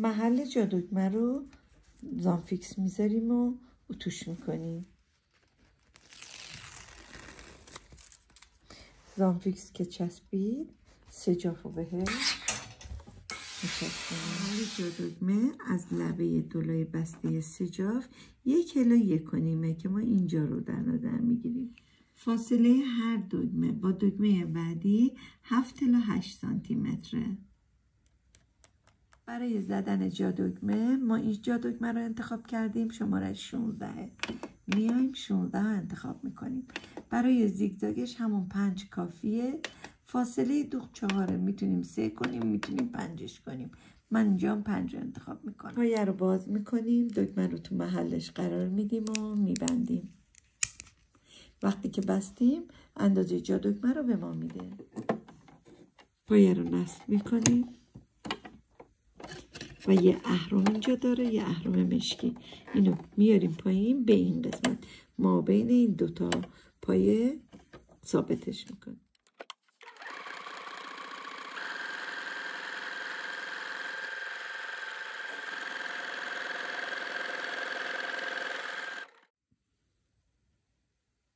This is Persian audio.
محل جا دکمه رو زانفیکس میذاریم و اتوش میکنیم. زانفیکس که چسبید سجاف رو بهش میچسبیم. محل جا دکمه از لبه دولای بسته سجاف 1 الی 1.5 که ما اینجا رو در نظر میگیریم. فاصله هر دکمه با دکمه بعدی 7 الی 8 سانتی متره. برای زدن جا دکمه ما این جا دکمه رو انتخاب کردیم، شماره 16. میایم 16 انتخاب میکنیم. برای زیگزاگش همون 5 کافیه. فاصله دوغ 4 میتونیم 3 کنیم، میتونیم 5 کنیم. من اینجا 5 رو انتخاب میکنم. پایه رو باز میکنیم، دکمه رو تو محلش قرار میدیم و میبندیم. وقتی که بستیم اندازه جا دکمه رو به ما میده. پایه رو نصب میکنیم و یه اهرم اینجا داره، یه اهرم مشکی. اینو میاریم پایین به این قسمت، ما بین این دوتا پایه ثابتش میکنیم.